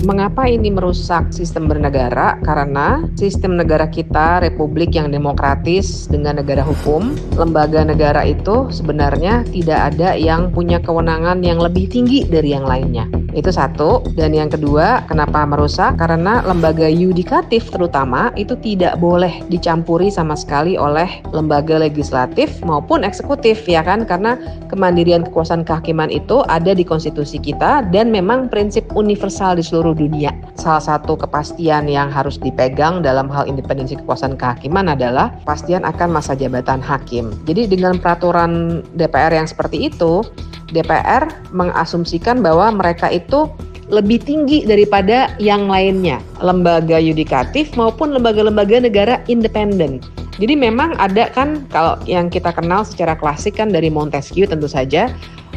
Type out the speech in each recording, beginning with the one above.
Mengapa ini merusak sistem bernegara? Karena sistem negara kita, republik yang demokratis dengan negara hukum, lembaga negara itu sebenarnya tidak ada yang punya kewenangan yang lebih tinggi dari yang lainnya. Itu satu. Dan yang kedua, kenapa merusak? Karena lembaga yudikatif terutama itu tidak boleh dicampuri sama sekali oleh lembaga legislatif maupun eksekutif, ya kan? Karena kemandirian kekuasaan kehakiman itu ada di konstitusi kita dan memang prinsip universal di seluruh dunia. Salah satu kepastian yang harus dipegang dalam hal independensi kekuasaan kehakiman adalah kepastian akan masa jabatan hakim. Jadi dengan peraturan DPR yang seperti itu, DPR mengasumsikan bahwa mereka itu lebih tinggi daripada yang lainnya, lembaga yudikatif maupun lembaga-lembaga negara independen. Jadi memang ada kan, kalau yang kita kenal secara klasik kan dari Montesquieu tentu saja,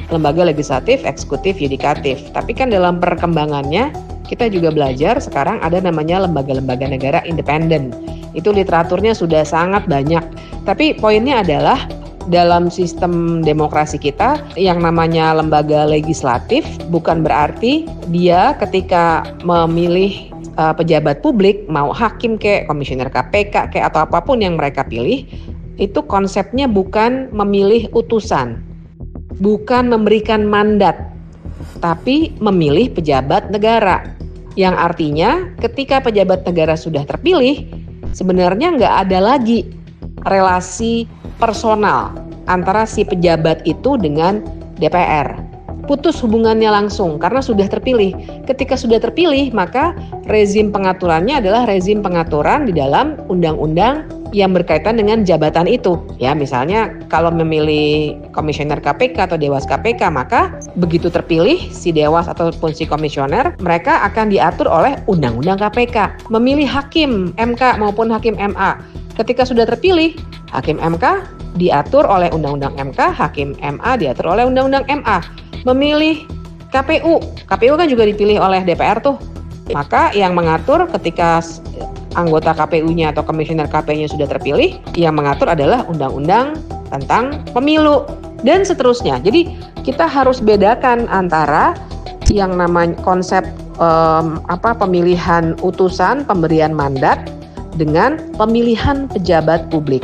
lembaga legislatif, eksekutif, yudikatif. Tapi kan dalam perkembangannya kita juga belajar sekarang ada namanya lembaga-lembaga negara independen. Itu literaturnya sudah sangat banyak. Tapi poinnya adalah dalam sistem demokrasi kita yang namanya lembaga legislatif bukan berarti dia ketika memilih pejabat publik, mau hakim kayak komisioner KPK kayak atau apapun yang mereka pilih, itu konsepnya bukan memilih utusan, bukan memberikan mandat, tapi memilih pejabat negara. Yang artinya ketika pejabat negara sudah terpilih, sebenarnya nggak ada lagi relasi personal antara si pejabat itu dengan DPR. Putus hubungannya langsung karena sudah terpilih. Ketika sudah terpilih, maka rezim pengaturannya adalah rezim pengaturan di dalam undang-undang yang berkaitan dengan jabatan itu. Ya, misalnya kalau memilih komisioner KPK atau dewas KPK, maka begitu terpilih si dewas ataupun si komisioner, mereka akan diatur oleh undang-undang KPK. Memilih hakim MK maupun hakim MA, ketika sudah terpilih, hakim MK diatur oleh undang-undang MK, hakim MA diatur oleh undang-undang MA. Memilih KPU kan juga dipilih oleh DPR tuh. Maka yang mengatur ketika anggota KPU-nya atau komisioner KPU-nya sudah terpilih, yang mengatur adalah undang-undang tentang pemilu dan seterusnya. Jadi kita harus bedakan antara yang namanya konsep pemilihan utusan, pemberian mandat dengan pemilihan pejabat publik.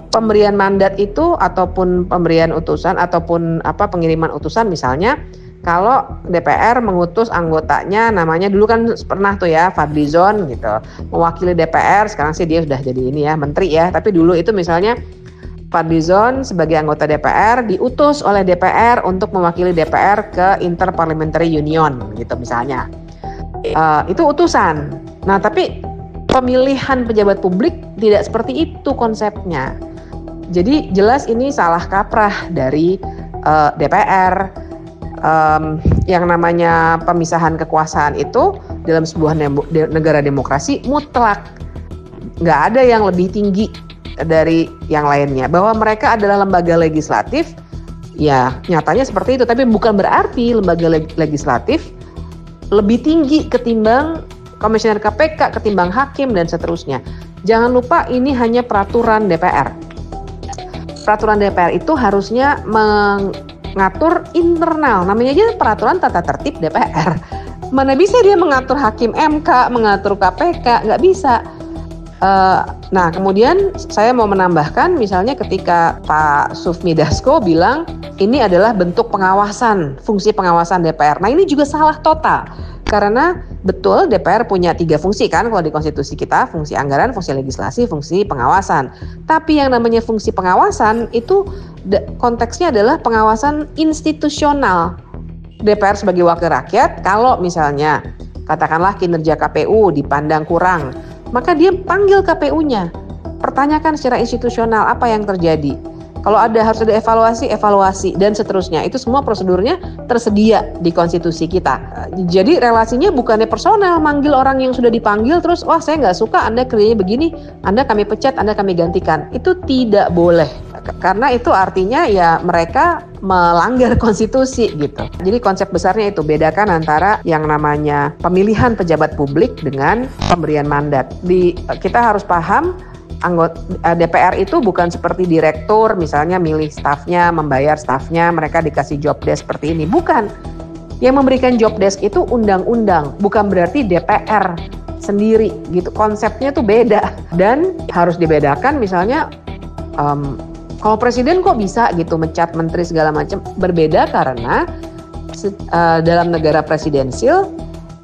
Pemberian mandat itu ataupun pemberian utusan ataupun pengiriman utusan, misalnya kalau DPR mengutus anggotanya, namanya dulu kan pernah tuh ya Fadlizon gitu, mewakili DPR, sekarang sih dia sudah jadi ini ya menteri ya, tapi dulu itu misalnya Fadlizon sebagai anggota DPR diutus oleh DPR untuk mewakili DPR ke Interparliamentary Union gitu misalnya. Itu utusan. Nah, tapi pemilihan pejabat publik tidak seperti itu konsepnya. Jadi jelas ini salah kaprah dari DPR. Yang namanya pemisahan kekuasaan itu dalam sebuah negara demokrasi mutlak. Nggak ada yang lebih tinggi dari yang lainnya. Bahwa mereka adalah lembaga legislatif, ya nyatanya seperti itu. Tapi bukan berarti lembaga legislatif lebih tinggi ketimbang komisioner KPK, ketimbang hakim, dan seterusnya. Jangan lupa ini hanya peraturan DPR. Peraturan DPR itu harusnya mengatur internal, namanya aja peraturan tata tertib DPR. Mana bisa dia mengatur hakim MK, mengatur KPK, nggak bisa. Nah, kemudian saya mau menambahkan, misalnya ketika Pak Sufmi Dasko bilang ini adalah bentuk pengawasan, fungsi pengawasan DPR. Nah, ini juga salah total. Karena betul DPR punya 3 fungsi kan kalau di konstitusi kita, fungsi anggaran, fungsi legislasi, fungsi pengawasan. Tapi yang namanya fungsi pengawasan itu konteksnya adalah pengawasan institusional. DPR sebagai wakil rakyat, kalau misalnya katakanlah kinerja KPU dipandang kurang, maka dia panggil KPU-nya, pertanyakan secara institusional apa yang terjadi. Kalau harus ada evaluasi dan seterusnya. Itu semua prosedurnya tersedia di konstitusi kita. Jadi relasinya bukannya personal, manggil orang yang sudah dipanggil terus, wah saya nggak suka Anda kerjanya begini, Anda kami pecat, Anda kami gantikan. Itu tidak boleh. Karena itu artinya ya mereka melanggar konstitusi gitu. Jadi konsep besarnya itu, bedakan antara yang namanya pemilihan pejabat publik dengan pemberian mandat. Kita harus paham, anggota DPR itu bukan seperti direktur misalnya milih stafnya, membayar stafnya, mereka dikasih job desk seperti ini. Bukan. Yang memberikan job desk itu undang-undang, bukan berarti DPR sendiri gitu. Konsepnya tuh beda dan harus dibedakan. Misalnya kalau presiden kok bisa gitu mencat menteri segala macam, berbeda karena dalam negara presidensil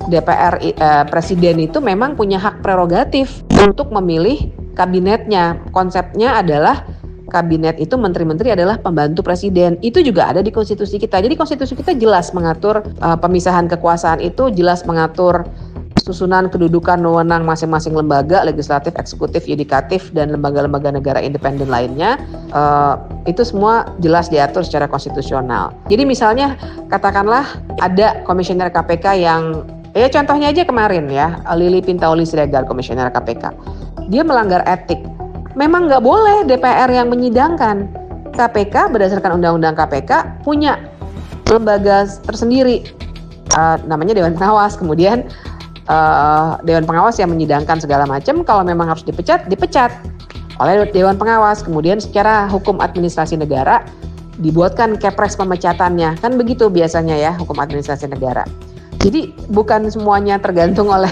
DPR presiden itu memang punya hak prerogatif untuk memilih kabinetnya. Konsepnya adalah kabinet itu, menteri-menteri adalah pembantu presiden. Itu juga ada di konstitusi kita. Jadi konstitusi kita jelas mengatur pemisahan kekuasaan itu, jelas mengatur susunan kedudukan wewenang masing-masing lembaga, legislatif, eksekutif, yudikatif, dan lembaga-lembaga negara independen lainnya. Itu semua jelas diatur secara konstitusional. Jadi misalnya katakanlah ada komisioner KPK yang, ya contohnya aja kemarin ya, Lili Pintauli Siregar, komisioner KPK. Dia melanggar etik. Memang nggak boleh DPR yang menyidangkan. KPK berdasarkan Undang-Undang KPK punya lembaga tersendiri, namanya Dewan Pengawas. Kemudian Dewan Pengawas yang menyidangkan segala macam. Kalau memang harus dipecat, dipecat oleh Dewan Pengawas. Kemudian secara hukum administrasi negara dibuatkan kepres pemecatannya. Kan begitu biasanya ya hukum administrasi negara. Jadi bukan semuanya tergantung oleh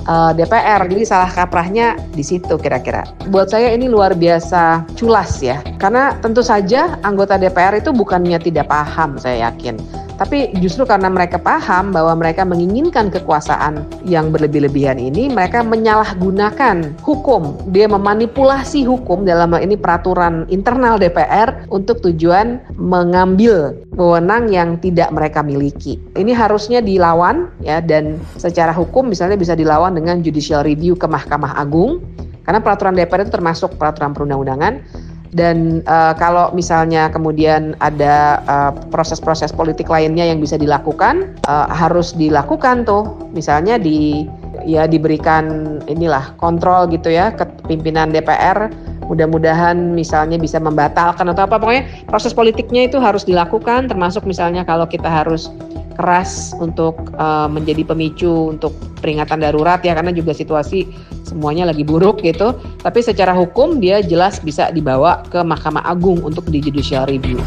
DPR, jadi salah kaprahnya di situ kira-kira. Buat saya ini luar biasa culas ya, karena tentu saja anggota DPR itu bukannya tidak paham, saya yakin. Tapi justru karena mereka paham bahwa mereka menginginkan kekuasaan yang berlebih-lebihan ini, mereka menyalahgunakan hukum. Dia memanipulasi hukum, dalam hal ini peraturan internal DPR, untuk tujuan mengambil wewenang yang tidak mereka miliki. Ini harusnya dilawan ya, dan secara hukum misalnya bisa dilawan dengan judicial review ke Mahkamah Agung, karena peraturan DPR itu termasuk peraturan perundang-undangan. Dan kalau misalnya kemudian ada proses-proses politik lainnya yang bisa dilakukan, harus dilakukan tuh, misalnya diberikan inilah kontrol gitu ya ke pimpinan DPR. Mudah-mudahan misalnya bisa membatalkan atau apa, pokoknya proses politiknya itu harus dilakukan, termasuk misalnya kalau kita harus keras untuk menjadi pemicu untuk peringatan darurat ya, karena juga situasi semuanya lagi buruk gitu. Tapi secara hukum dia jelas bisa dibawa ke Mahkamah Agung untuk di judicial review.